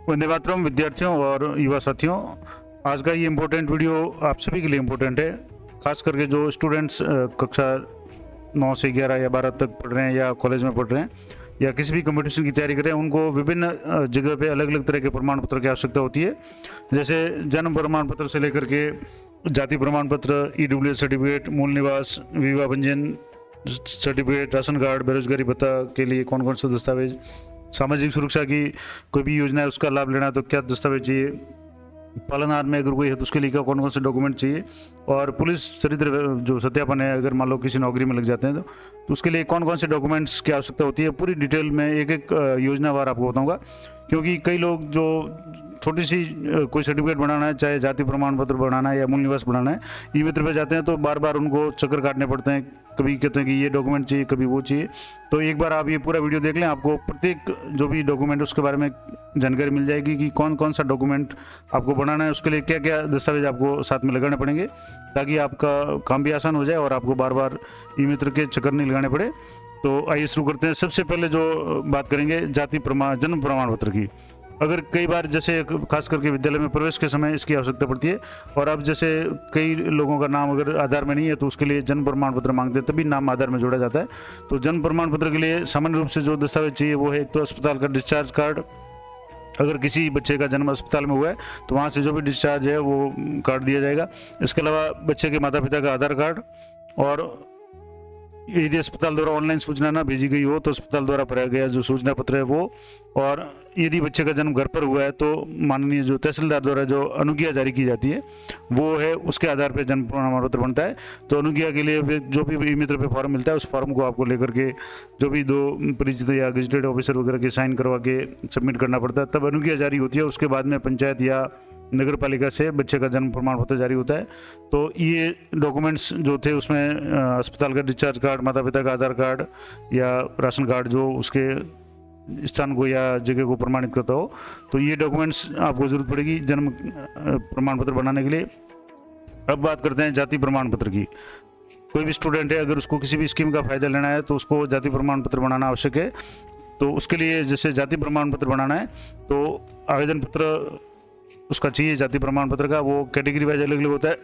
वंदे मातरम विद्यार्थियों और युवा साथियों, आज का ये इम्पोर्टेंट वीडियो आप सभी के लिए इम्पोर्टेंट है। खास करके जो स्टूडेंट्स कक्षा 9 से 11 या 12 तक पढ़ रहे हैं या कॉलेज में पढ़ रहे हैं या किसी भी कंपटीशन की तैयारी कर रहे हैं, उनको विभिन्न जगह पे अलग अलग तरह के प्रमाण पत्र की आवश्यकता होती है। जैसे जन्म प्रमाण पत्र से लेकर के जाति प्रमाण पत्र, EWS सर्टिफिकेट, मूल निवास, विवाह पंजीयन सर्टिफिकेट, राशन कार्ड, बेरोजगारी भत्ता के लिए कौन कौन से दस्तावेज, सामाजिक सुरक्षा की कोई भी योजना है उसका लाभ लेना है तो क्या दस्तावेज चाहिए, पालनहार में अगर कोई है तो उसके लिए कौन कौन से डॉक्यूमेंट चाहिए, और पुलिस चरित्र जो सत्यापन है अगर मान लो किसी नौकरी में लग जाते हैं तो उसके लिए कौन कौन से डॉक्यूमेंट्स की आवश्यकता होती है। पूरी डिटेल में एक एक योजनावार आपको बताऊंगा, क्योंकि कई लोग जो छोटी सी कोई सर्टिफिकेट बनाना है, चाहे जाति प्रमाण पत्र बनाना है या मूल निवास बनाना है, ई मित्र पे जाते हैं तो बार बार उनको चक्कर काटने पड़ते हैं। कभी कहते हैं कि ये डॉक्यूमेंट चाहिए, कभी वो चाहिए। तो एक बार आप ये पूरा वीडियो देख लें, आपको प्रत्येक जो भी डॉक्यूमेंट उसके बारे में जानकारी मिल जाएगी कि कौन कौन सा डॉक्यूमेंट आपको बनाना है, उसके लिए क्या क्या दस्तावेज आपको साथ में लगाने पड़ेंगे, ताकि आपका काम भी आसान हो जाए और आपको बार बार ई मित्र के चक्कर नहीं लगाने पड़े। तो आइए शुरू करते हैं। सबसे पहले जो बात करेंगे जन्म प्रमाण पत्र की। अगर कई बार जैसे खास करके विद्यालय में प्रवेश के समय इसकी आवश्यकता पड़ती है, और अब जैसे कई लोगों का नाम अगर आधार में नहीं है तो उसके लिए जन्म प्रमाण पत्र मांगते हैं, तभी नाम आधार में जोड़ा जाता है। तो जन्म प्रमाण पत्र के लिए सामान्य रूप से जो दस्तावेज चाहिए वो है एक तो अस्पताल का डिस्चार्ज कार्ड। अगर किसी बच्चे का जन्म अस्पताल में हुआ है तो वहाँ से जो भी डिस्चार्ज है वो कार्ड दिया जाएगा। इसके अलावा बच्चे के माता पिता का आधार कार्ड, और यदि अस्पताल द्वारा ऑनलाइन सूचना ना भेजी गई हो तो अस्पताल द्वारा भरा गया जो सूचना पत्र है वो, और यदि बच्चे का जन्म घर पर हुआ है तो माननीय जो तहसीलदार द्वारा जो अनुज्ञा जारी की जाती है वो है, उसके आधार पर जन्म प्रमाण पत्र बनता है। तो अनुज्ञा के लिए जो भी मित्र पे फॉर्म मिलता है उस फॉर्म को आपको लेकर के जो भी 2 परिचित या गेजेटेड ऑफिसर वगैरह के साइन करवा के सबमिट करना पड़ता है, तब अनुज्ञा जारी होती है। उसके बाद में पंचायत या नगर पालिका से बच्चे का जन्म प्रमाण पत्र जारी होता है। तो ये डॉक्यूमेंट्स जो थे उसमें अस्पताल का डिस्चार्ज कार्ड, माता पिता का आधार कार्ड या राशन कार्ड जो उसके स्थान को या जगह को प्रमाणित करता हो, तो ये डॉक्यूमेंट्स आपको ज़रूरत पड़ेगी जन्म प्रमाण पत्र बनाने के लिए। अब बात करते हैं जाति प्रमाण पत्र की। कोई भी स्टूडेंट है अगर उसको किसी भी स्कीम का फ़ायदा लेना है तो उसको जाति प्रमाण पत्र बनाना आवश्यक है। तो उसके लिए जैसे जाति प्रमाण पत्र बनाना है तो आवेदन पत्र उसका चाहिए जाति प्रमाण पत्र का। वो कैटेगरी वाइज अलग अलग होता है।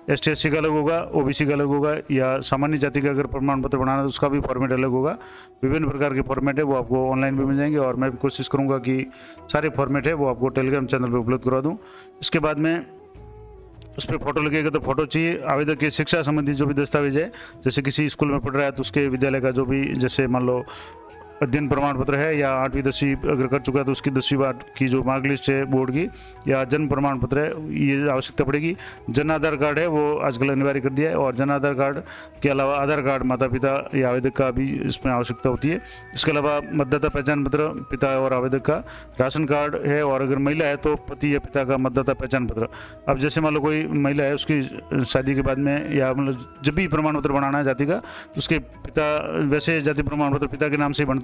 ST SC का अलग होगा, OBC का अलग होगा, या सामान्य जाति का अगर प्रमाण पत्र बनाना है तो उसका भी फॉर्मेट अलग होगा। विभिन्न प्रकार के फॉर्मेट है वो आपको ऑनलाइन भी मिल जाएंगे, और मैं भी कोशिश करूंगा कि सारे फॉर्मेट है वो आपको टेलीग्राम चैनल पर उपलब्ध करवा दूँ। इसके बाद में उस पर फोटो लगेगा तो फोटो चाहिए। आवेदक के शिक्षा संबंधी जो भी दस्तावेज है, जैसे किसी स्कूल में पढ़ रहा है तो उसके विद्यालय का जो भी, जैसे मान लो अध्ययन प्रमाण पत्र है, या 8वीं 10वीं अगर कर चुका है तो उसकी 10वीं बार की जो मार्कलिस्ट है बोर्ड की, या जन्म प्रमाण पत्र है, ये आवश्यकता पड़ेगी। जन आधार कार्ड है वो आजकल अनिवार्य कर दिया है, और जन आधार कार्ड के अलावा आधार कार्ड माता पिता या आवेदक का भी इसमें आवश्यकता होती है। इसके अलावा मतदाता पहचान पत्र पिता और आवेदक का, राशन कार्ड है, और अगर महिला है तो पति या पिता का मतदाता पहचान पत्र। अब जैसे मान लो कोई महिला है, उसकी शादी के बाद में या मतलब जब भी प्रमाण पत्र बनाना है जाति का, तो उसके पिता, वैसे जाति प्रमाण पत्र पिता के नाम से ही बनता है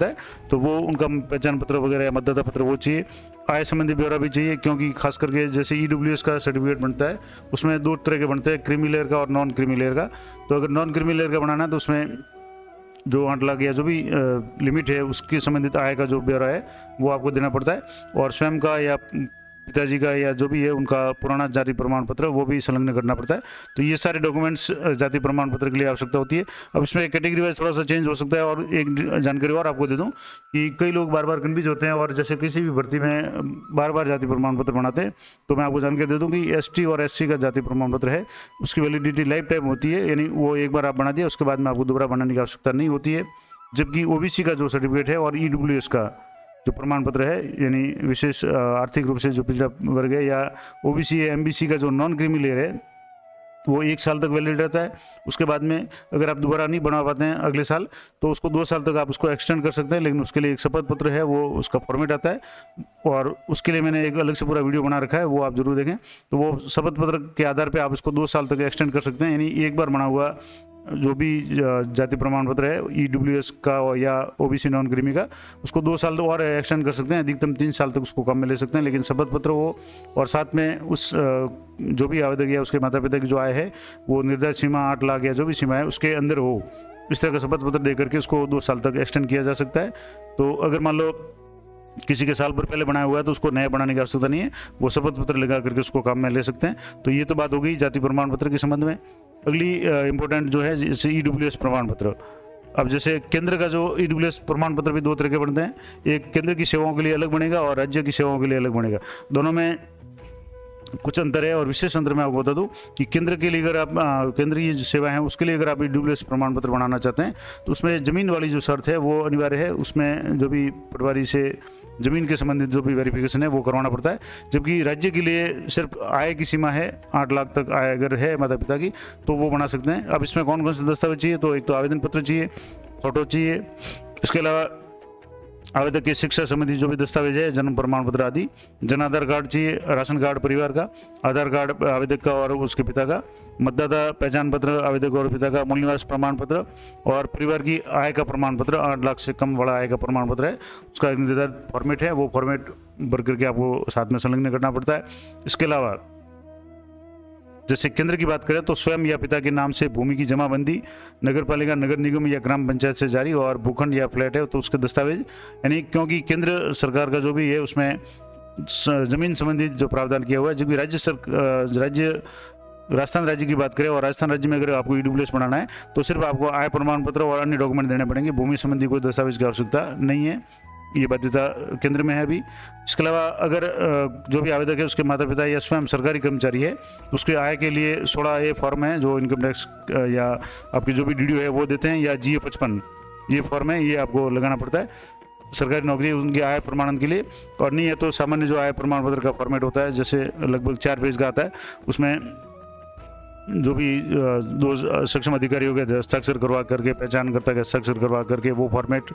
तो वो उनका पहचान पत्र वगैरह या मतदाता पत्र वो चाहिए। आय संबंधी ब्यौरा भी चाहिए, क्योंकि खास करके जैसे EWS का सर्टिफिकेट बनता है उसमें 2 तरह के बनते हैं, क्रीमी लेयर का और नॉन क्रीमी लेयर का। तो अगर नॉन क्रीमी लेयर का बनाना है तो उसमें जो 8 लाख या जो भी लिमिट है उसके संबंधित आय का जो ब्यौरा है वो आपको देना पड़ता है, और स्वयं का या पिताजी का या जो भी है उनका पुराना जाति प्रमाण पत्र वो भी संलग्न करना पड़ता है। तो ये सारे डॉक्यूमेंट्स जाति प्रमाण पत्र के लिए आवश्यकता होती है। अब इसमें कैटेगरी वाइज थोड़ा सा चेंज हो सकता है, और एक जानकारी और आपको दे दूं कि कई लोग बार बार कन्फ्यूज होते हैं, और जैसे किसी भी भर्ती में बार बार जाति प्रमाण पत्र बनाते हैं, तो मैं आपको जानकारी दे दूँ कि ST और SC का जाति प्रमाण पत्र है उसकी वैलिडिटी लाइफ टाइम होती है, यानी वो एक बार आप बना दिया उसके बाद में आपको दोबारा बनाने की आवश्यकता नहीं होती है। जबकि OBC का जो सर्टिफिकेट है और EWS का जो प्रमाण पत्र है, यानी विशेष आर्थिक रूप से जो पिछड़ा वर्ग है, या OBC या MBC का जो नॉन क्रीमी लेयर है वो 1 साल तक वैलिड रहता है। उसके बाद में अगर आप दोबारा नहीं बना पाते हैं अगले साल तो उसको 2 साल तक आप उसको एक्सटेंड कर सकते हैं, लेकिन उसके लिए एक शपथ पत्र है वो उसका फॉर्मेट आता है, और उसके लिए मैंने एक अलग से पूरा वीडियो बना रखा है, वो आप जरूर देखें। तो वो शपथ पत्र के आधार पर आप इसको 2 साल तक एक्सटेंड कर सकते हैं, यानी एक बार बना हुआ जो भी जाति प्रमाण पत्र है EWS का या OBC नॉन क्रीमी का, उसको 2 साल और एक्सटेंड कर सकते हैं, अधिकतम 3 साल तक उसको काम में ले सकते हैं। लेकिन शपथ पत्र हो, और साथ में उस जो भी आवेदक या उसके माता पिता की जो आय है वो निर्धारित सीमा 8 लाख या जो भी सीमा है उसके अंदर हो, इस तरह का शपथ पत्र दे करके उसको 2 साल तक एक्सटेंड किया जा सकता है। तो अगर मान लो किसी के साल भर पहले बनाया हुआ है तो उसको नया बनाने की आवश्यकता नहीं है, वो शपथ पत्र लगा करके उसको काम में ले सकते हैं। तो ये तो बात हो गई जाति प्रमाण पत्र के संबंध में। अगली इंपॉर्टेंट जो है जैसे EWS प्रमाण पत्र। अब जैसे केंद्र का जो EWS प्रमाण पत्र भी दो तरह के बनते हैं, एक केंद्र की सेवाओं के लिए अलग बनेगा और राज्य की सेवाओं के लिए अलग बनेगा। दोनों में कुछ अंतर है और विशेष अंतर मैं आपको बता दूं कि केंद्र के लिए अगर आप केंद्रीय जो सेवा है उसके लिए अगर आप EWS प्रमाण पत्र बनाना चाहते हैं तो उसमें ज़मीन वाली जो शर्त है वो अनिवार्य है, उसमें जो भी पटवारी से ज़मीन के संबंधित जो भी वेरिफिकेशन है वो करवाना पड़ता है। जबकि राज्य के लिए सिर्फ आय की सीमा है 8 लाख तक आय अगर है माता पिता की तो वो बना सकते हैं। अब इसमें कौन कौन से दस्तावेज चाहिए, तो एक तो आवेदन पत्र चाहिए, फोटो चाहिए, इसके अलावा आवेदक की शिक्षा संबंधी जो भी दस्तावेज है, जन्म प्रमाण पत्र आदि, जन आधार कार्ड चाहिए, राशन कार्ड परिवार का, आधार कार्ड आवेदक का और उसके पिता का, मतदाता पहचान पत्र आवेदक और पिता का, मूल निवास प्रमाण पत्र और परिवार की आय का प्रमाण पत्र, 8 लाख से कम वाला आय का प्रमाण पत्र है, उसका एक निर्धारित फॉर्मेट है, वो फॉर्मेट भर करके आपको साथ में संलग्न करना पड़ता है। इसके अलावा जैसे केंद्र की बात करें तो स्वयं या पिता के नाम से भूमि की जमाबंदी नगर पालिका, नगर निगम या ग्राम पंचायत से जारी, और भूखंड या फ्लैट है तो उसके दस्तावेज, यानी क्योंकि केंद्र सरकार का जो भी है उसमें जमीन संबंधित जो प्रावधान किया हुआ है, जबकि राजस्थान राज्य की बात करें और राजस्थान राज्य में अगर आपको EWS बनाना है तो सिर्फ आपको आय प्रमाण पत्र और अन्य डॉक्यूमेंट देने पड़ेंगे, भूमि संबंधी कोई दस्तावेज की आवश्यकता नहीं है, ये बाध्यता केंद्र में है अभी। इसके अलावा अगर जो भी आवेदक है उसके माता पिता या स्वयं सरकारी कर्मचारी है तो उसके आय के लिए 16A फॉर्म है जो इनकम टैक्स या आपकी जो भी DDO है वो देते हैं, या GA 55 ये फॉर्म है, ये आपको लगाना पड़ता है सरकारी नौकरी उनकी आय प्रमाणन के लिए। और नहीं है तो सामान्य जो आय प्रमाण पत्र का फॉर्मेट होता है जैसे लगभग 4 पेज का आता है, उसमें जो भी 2 सक्षम अधिकारियों के हस्ताक्षर करवा करके, पहचानकर्ता के हस्ताक्षर करवा करके वो फॉर्मेट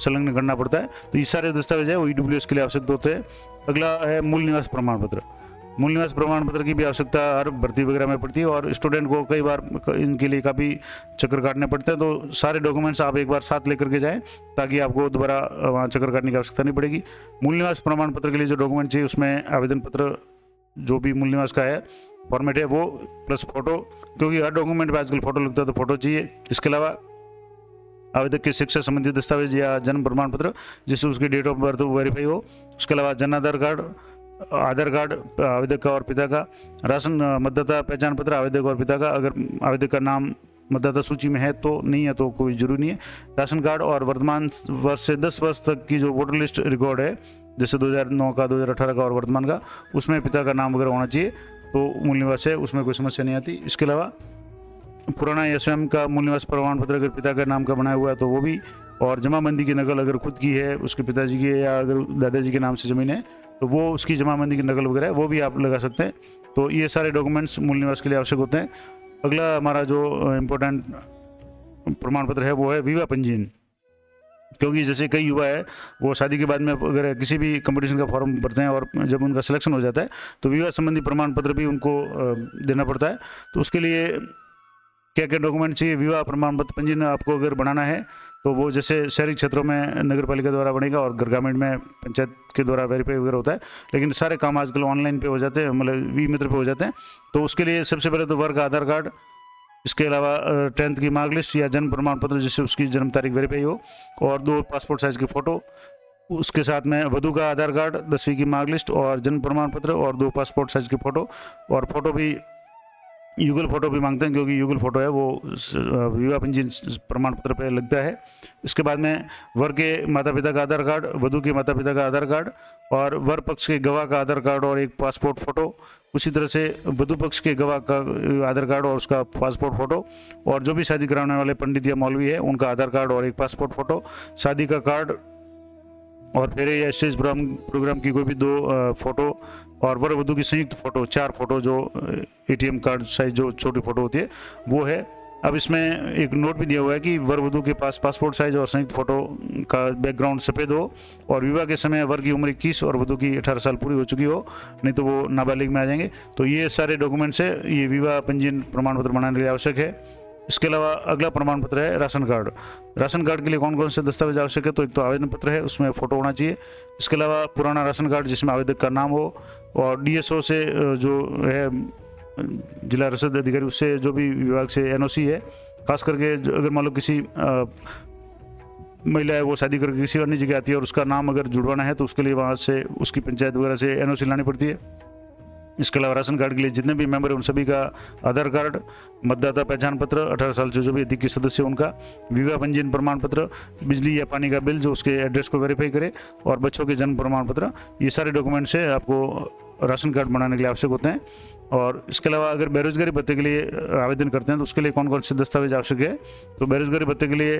संलग्न करना पड़ता है। तो ये सारे दस्तावेज है वो EWS के लिए आवश्यक होते हैं। अगला है मूल निवास प्रमाण पत्र। मूल निवास प्रमाण पत्र की भी आवश्यकता हर भर्ती वगैरह में पड़ती है और स्टूडेंट को कई बार इनके लिए काफ़ी चक्कर काटने पड़ते हैं, तो सारे डॉक्यूमेंट्स आप एक बार साथ लेकर के जाएँ ताकि आपको दोबारा वहाँ चक्कर काटने की आवश्यकता नहीं पड़ेगी। मूल निवास प्रमाण पत्र के लिए जो डॉक्यूमेंट चाहिए उसमें आवेदन पत्र जो भी मूल निवास का है फॉर्मेट है वो, प्लस फोटो, क्योंकि हर डॉक्यूमेंट में आजकल फोटो लगता है तो फोटो चाहिए। इसके अलावा आवेदक की शिक्षा संबंधी दस्तावेज या जन्म प्रमाण पत्र जिससे उसकी डेट ऑफ बर्थ वेरीफाई हो। उसके अलावा जन आधार कार्ड, आधार कार्ड आवेदक का और पिता का, राशन मतदाता पहचान पत्र आवेदक और पिता का, अगर आवेदक का नाम मतदाता सूची में है तो, नहीं है तो कोई जरूरी नहीं है, राशन कार्ड और वर्तमान वर्ष से 10 वर्ष तक की जो वोटर लिस्ट रिकॉर्ड है जैसे 2009 का, 2018 का और वर्तमान का, उसमें पिता का नाम वगैरह होना चाहिए तो मूल निवास है उसमें कोई समस्या नहीं आती। इसके अलावा पुराना या स्वयं का मूल निवास प्रमाण पत्र अगर पिता का नाम का बनाया हुआ है तो वो भी, और जमाबंदी की नकल अगर खुद की है उसके पिताजी की है या अगर दादाजी के नाम से ज़मीन है तो वो उसकी जमाबंदी की नकल वगैरह है वो भी आप लगा सकते हैं। तो ये सारे डॉक्यूमेंट्स मूल निवास के लिए आवश्यक होते हैं। अगला हमारा जो इम्पोर्टेंट प्रमाण पत्र है वो है विवाह पंजीयन, क्योंकि जैसे कई युवा है वो शादी के बाद में अगर किसी भी कंपटीशन का फॉर्म भरते हैं और जब उनका सिलेक्शन हो जाता है तो विवाह संबंधी प्रमाण पत्र भी उनको देना पड़ता है। तो उसके लिए क्या क्या डॉक्यूमेंट चाहिए, विवाह प्रमाण पत्र पंजीयन आपको अगर बनाना है तो वो जैसे शहरी क्षेत्रों में नगर पालिका द्वारा बनेगा और ग्रामीण में पंचायत के द्वारा वेरीफाई वगैरह होता है, लेकिन सारे काम आजकल ऑनलाइन पे हो जाते हैं, मतलब ई-मित्र पे हो जाते हैं। तो उसके लिए सबसे पहले तो वर्ग आधार कार्ड, इसके अलावा 10th की मार्कलिस्ट या जन्म प्रमाण पत्र जिससे उसकी जन्म तारीख वेरीफाई हो, और 2 पासपोर्ट साइज़ की फ़ोटो, उसके साथ में वधू का आधार कार्ड, 10वीं की मार्कलिस्ट और जन्म प्रमाण पत्र और 2 पासपोर्ट साइज़ की फ़ोटो, और फोटो भी युगल फोटो भी मांगते हैं क्योंकि युगल फोटो है वो विवाह पंजीयन प्रमाण पत्र पर लगता है। इसके बाद में वर के माता पिता का आधार कार्ड, वधू के माता पिता का आधार कार्ड और वर पक्ष के गवाह का आधार कार्ड और एक पासपोर्ट फ़ोटो, उसी तरह से वधू पक्ष के गवाह का आधार कार्ड और उसका पासपोर्ट फ़ोटो, और जो भी शादी कराने वाले पंडित या मौलवी है उनका आधार कार्ड और एक पासपोर्ट फ़ोटो, शादी का कार्ड और फेरे या स्टेज प्रोग्राम की कोई भी 2 फोटो, और वर वधू की संयुक्त फ़ोटो 4 फोटो जो ATM कार्ड साइज जो छोटी फ़ोटो होती है वो है। अब इसमें एक नोट भी दिया हुआ है कि वर वधू के पास पासपोर्ट साइज और संयुक्त फ़ोटो का बैकग्राउंड सफ़ेद हो और विवाह के समय वर की उम्र 21 और वधू की 18 साल पूरी हो चुकी हो, नहीं तो वो नाबालिग में आ जाएंगे। तो ये सारे डॉक्यूमेंट्स है, ये विवाह पंजीयन प्रमाण पत्र बनाने के लिए आवश्यक है। इसके अलावा अगला प्रमाण पत्र है राशन कार्ड। राशन कार्ड के लिए कौन कौन से दस्तावेज आवश्यक है, तो एक तो आवेदन पत्र है उसमें फ़ोटो होना चाहिए। इसके अलावा पुराना राशन कार्ड जिसमें आवेदक का नाम हो, और DSO से जो है जिला रसद अधिकारी उससे जो भी विभाग से NOC है, खास करके अगर मान लो किसी महिला है वो शादी करके किसी अन्य जगह आती है और उसका नाम अगर जुड़वाना है तो उसके लिए वहाँ से उसकी पंचायत वगैरह से NOC लानी पड़ती है। इसके अलावा राशन कार्ड के लिए जितने भी मेंबर हैं उन सभी का आधार कार्ड, मतदाता पहचान पत्र, 18 साल से जो भी अधिक के सदस्य उनका, विवाह पंजीयन प्रमाण पत्र, बिजली या पानी का बिल जो उसके एड्रेस को वेरीफाई करे, और बच्चों के जन्म प्रमाण पत्र, ये सारे डॉक्यूमेंट्स है आपको राशन कार्ड बनाने के लिए आवश्यक होते हैं। और इसके अलावा अगर बेरोजगारी भत्ते के लिए आवेदन करते हैं तो उसके लिए कौन कौन से दस्तावेज आवश्यक है, तो बेरोजगारी भत्ते के लिए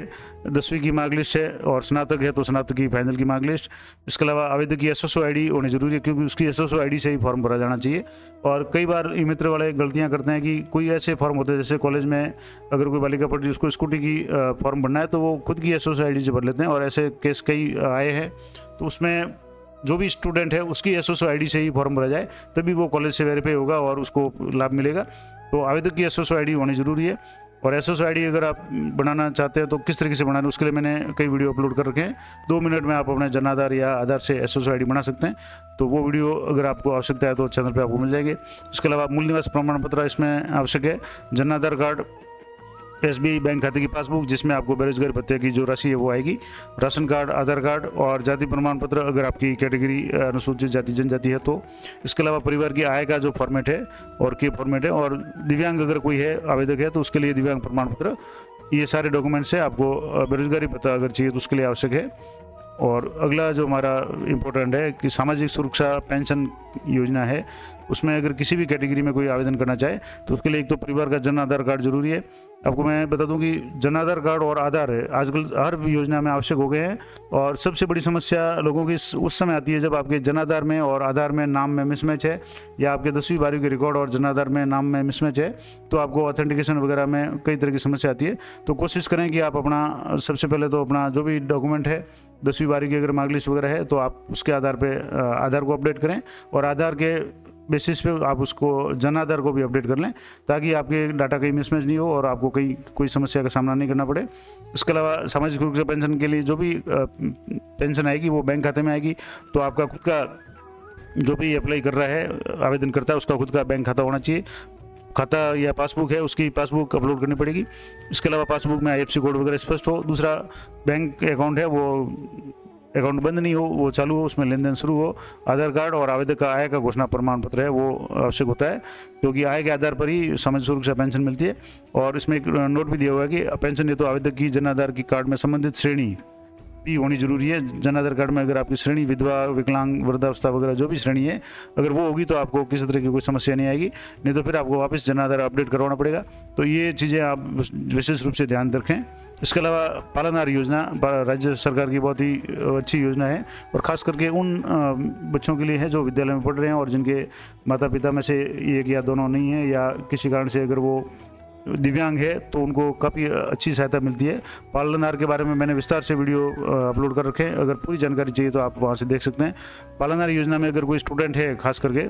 10वीं की मार्कलिस्ट है, और स्नातक है तो स्नातक की फाइनल की मार्कलिस्ट। इसके अलावा आवेदक की SSO ID होनी जरूरी है, क्योंकि उसकी SSO ID से ही फॉर्म भरा जाना चाहिए। और कई बार ई मित्र वाले गलतियां करते हैं कि कोई ऐसे फॉर्म होते हैं, जैसे कॉलेज में अगर कोई बालिका पढ़ रही है उसको स्कूटी की फॉर्म भरना है तो वो खुद की SSO ID से भर लेते हैं, और ऐसे केस कई आए हैं। तो उसमें जो भी स्टूडेंट है उसकी SSO ID से ही फॉर्म भरा जाए, तभी वो कॉलेज से वेरीफाई होगा और उसको लाभ मिलेगा। तो आवेदक की SSO ID होनी जरूरी है। और SSO ID अगर आप बनाना चाहते हैं तो किस तरीके से बनाना है, उसके लिए मैंने कई वीडियो अपलोड कर रखे हैं। 2 मिनट में आप अपने जन आधार या आधार से SSO ID बना सकते हैं। तो वो वीडियो अगर आपको आवश्यकता है तो चैनल पे आपको मिल जाएंगे। इसके अलावा मूल निवास प्रमाण पत्र इसमें आवश्यक है, Jan Aadhaar card, SBI bank खाते की पासबुक जिसमें आपको बेरोजगारी भत्ते की जो राशि है वो आएगी, राशन कार्ड, आधार कार्ड, और जाति प्रमाण पत्र अगर आपकी कैटेगरी अनुसूचित जाति जनजाति है तो। इसके अलावा परिवार की आय का जो फॉर्मेट है और के फॉर्मेट है, और दिव्यांग अगर कोई है आवेदक है तो उसके लिए दिव्यांग प्रमाण पत्र, ये सारे डॉक्यूमेंट्स है आपको बेरोजगारी भत्ता अगर चाहिए तो उसके लिए आवश्यक है। और अगला जो हमारा इम्पोर्टेंट है कि सामाजिक सुरक्षा पेंशन योजना है, उसमें अगर किसी भी कैटेगरी में कोई आवेदन करना चाहे तो उसके लिए एक तो परिवार का जन आधार कार्ड जरूरी है। आपको मैं बता दूं कि जन आधार कार्ड और आधार है आजकल हर योजना में आवश्यक हो गए हैं। और सबसे बड़ी समस्या लोगों की उस समय आती है जब आपके जन आधार में और आधार में नाम में मिसमैच है, या आपके 10वीं 12वीं के रिकॉर्ड और जन आधार में नाम में मिसमैच है, तो आपको ऑथेंटिकेशन वगैरह में कई तरह की समस्या आती है। तो कोशिश करें कि आप अपना सबसे पहले तो अपना जो भी डॉक्यूमेंट है 10वीं 12वीं की अगर मार्कलिस्ट वगैरह है तो आप उसके आधार पे आधार को अपडेट करें, और आधार के बेसिस पे आप उसको जन आधार को भी अपडेट कर लें, ताकि आपके डाटा कहीं मिसमैच नहीं हो और आपको कहीं कोई समस्या का सामना नहीं करना पड़े। इसके अलावा सामाजिक सुरक्षा पेंशन के लिए जो भी पेंशन आएगी वो बैंक खाते में आएगी। तो आपका खुद का जो भी अप्लाई कर रहा है आवेदन करता है उसका खुद का बैंक खाता होना चाहिए। खाता या पासबुक है उसकी पासबुक अपलोड करनी पड़ेगी। इसके अलावा पासबुक में IFSC कोड वगैरह स्पष्ट हो। दूसरा, बैंक अकाउंट है वो अकाउंट बंद नहीं हो, वो चालू हो, उसमें लेन देन शुरू हो। आधार कार्ड और आवेदक का आय का घोषणा प्रमाण पत्र है वो आवश्यक होता है, क्योंकि आय के आधार पर ही सामाजिक सुरक्षा पेंशन मिलती है। और इसमें एक नोट भी दिया हुआ है कि पेंशन ये तो आवेदक की जन आधार की कार्ड में संबंधित श्रेणी भी होनी जरूरी है। जन आधार कार्ड में अगर आपकी श्रेणी विधवा, विकलांग, वृद्धावस्था वगैरह जो भी श्रेणी है अगर वो होगी तो आपको किसी तरह की कोई समस्या नहीं आएगी, नहीं तो फिर आपको वापस जन आधार अपडेट करवाना पड़ेगा। तो ये चीज़ें आप विशेष रूप से ध्यान रखें। इसके अलावा पालनहार योजना राज्य सरकार की बहुत ही अच्छी योजना है, और ख़ास करके उन बच्चों के लिए है जो विद्यालय में पढ़ रहे हैं और जिनके माता पिता में से एक या दोनों नहीं है, या किसी कारण से अगर वो दिव्यांग है तो उनको काफ़ी अच्छी सहायता मिलती है। पालनहार के बारे में मैंने विस्तार से वीडियो अपलोड कर रखे हैं, अगर पूरी जानकारी चाहिए तो आप वहाँ से देख सकते हैं। पालनहार योजना में अगर कोई स्टूडेंट है खास करके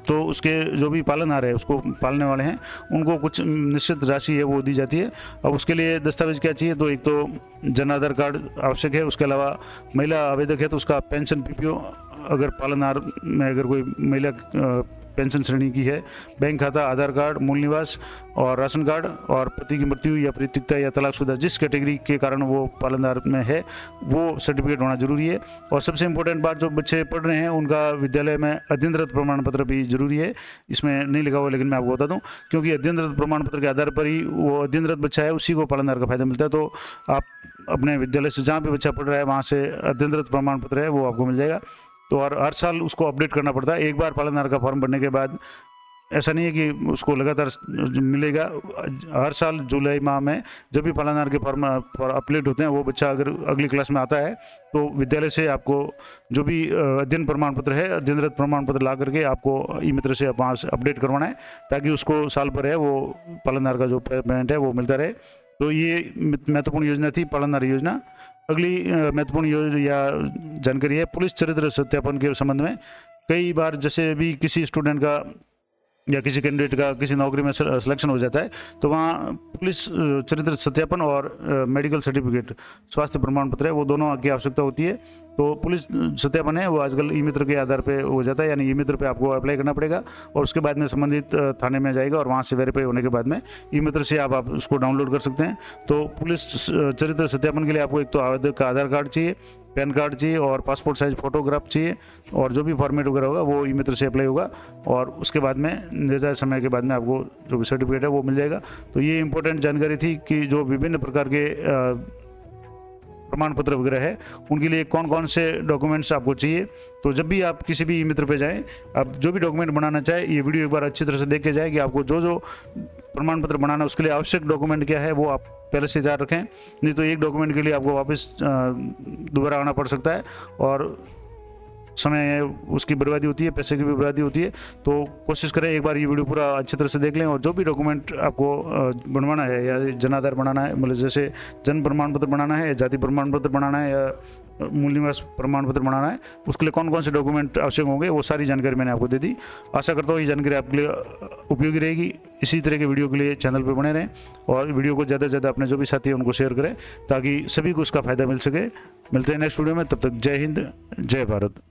तो उसके जो भी पालनहार है उसको पालने वाले हैं उनको कुछ निश्चित राशि है वो दी जाती है। अब उसके लिए दस्तावेज क्या चाहिए, तो एक तो जन आधार कार्ड आवश्यक है। उसके अलावा महिला आवेदक है तो उसका पेंशन PPO, अगर पालनहार में अगर कोई महिला पेंशन श्रेणी की है, बैंक खाता, आधार कार्ड, मूल निवास और राशन कार्ड, और पति की मृत्यु या परित्यक्ता या तलाकशुदा जिस कैटेगरी के कारण वो पालनहार में है वो सर्टिफिकेट होना जरूरी है। और सबसे इम्पोर्टेंट बात, जो बच्चे पढ़ रहे हैं उनका विद्यालय में अध्ययनरत प्रमाण पत्र भी जरूरी है। इसमें नहीं लिखा हुआ लेकिन मैं आपको बता दूं, क्योंकि अध्ययनरत प्रमाण पत्र के आधार पर ही वो अध्ययनरत बच्चा है उसी को पालनहार का फायदा मिलता है। तो आप अपने विद्यालय से जहाँ भी बच्चा पढ़ रहा है वहाँ से अध्ययनरत प्रमाण पत्र है वो आपको मिल जाएगा। तो और हर साल उसको अपडेट करना पड़ता है। एक बार पालनहार का फॉर्म भरने के बाद ऐसा नहीं है कि उसको लगातार मिलेगा। हर साल जुलाई माह में जब भी पालनहार के फॉर्म अपडेट होते हैं, वो बच्चा अगर अगली क्लास में आता है तो विद्यालय से आपको जो भी अध्ययन प्रमाण पत्र है, अध्ययनरत प्रमाण पत्र ला करके आपको ई मित्र से वहाँ से अपडेट करवाना है, ताकि उसको साल भर है वो पालनहार का जो पेमेंट है वो मिलता रहे। तो ये महत्वपूर्ण योजना थी पालनहार योजना। अगली महत्वपूर्ण योजना या जानकारी है पुलिस चरित्र सत्यापन के संबंध में। कई बार जैसे भी किसी स्टूडेंट का या किसी कैंडिडेट का किसी नौकरी में सिलेक्शन हो जाता है तो वहाँ पुलिस चरित्र सत्यापन और मेडिकल सर्टिफिकेट, स्वास्थ्य प्रमाण पत्र है, वो दोनों की आवश्यकता होती है। तो पुलिस सत्यापन है वो आजकल ई मित्र के आधार पे हो जाता है, यानी ई मित्र पे आपको अप्लाई करना पड़ेगा और उसके बाद में संबंधित थाने में जाएगा और वहाँ से वेरीफाई होने के बाद में ई मित्र से आप उसको डाउनलोड कर सकते हैं। तो पुलिस चरित्र सत्यापन के लिए आपको एक तो आवेदक का आधार कार्ड चाहिए, पैन कार्ड चाहिए और पासपोर्ट साइज फोटोग्राफ चाहिए और जो भी फॉर्मेट वगैरह होगा वो ई मित्र से अप्लाई होगा और उसके बाद में निर्धारित समय के बाद में आपको जो भी सर्टिफिकेट है वो मिल जाएगा। तो ये इंपॉर्टेंट जानकारी थी कि जो विभिन्न प्रकार के प्रमाण पत्र वगैरह है उनके लिए कौन कौन से डॉक्यूमेंट्स आपको चाहिए। तो जब भी आप किसी भी ई मित्र पे जाएं, आप जो भी डॉक्यूमेंट बनाना चाहे ये वीडियो एक बार अच्छी तरह से देख के जाए कि आपको जो जो प्रमाण पत्र बनाना है उसके लिए आवश्यक डॉक्यूमेंट क्या है वो आप पहले से तैयार रखें, नहीं तो एक डॉक्यूमेंट के लिए आपको वापस दोबारा आना पड़ सकता है और समय उसकी बर्बादी होती है, पैसे की भी बर्बादी होती है। तो कोशिश करें एक बार ये वीडियो पूरा अच्छी तरह से देख लें और जो भी डॉक्यूमेंट आपको बनवाना है या जन आधार बनाना है, मतलब जैसे जन्म प्रमाण पत्र बनाना है, जाति प्रमाण पत्र बनाना है या मूल निवास प्रमाण पत्र बनाना है, उसके लिए कौन कौन से डॉक्यूमेंट आवश्यक होंगे वो सारी जानकारी मैंने आपको दे दी। आशा करता हूँ ये जानकारी आपके लिए उपयोगी रहेगी। इसी तरह के वीडियो के लिए चैनल पर बने रहें और वीडियो को ज़्यादा से ज़्यादा अपने जो भी साथी हैं उनको शेयर करें ताकि सभी को उसका फ़ायदा मिल सके। मिलते हैं नेक्स्ट वीडियो में, तब तक जय हिंद, जय भारत।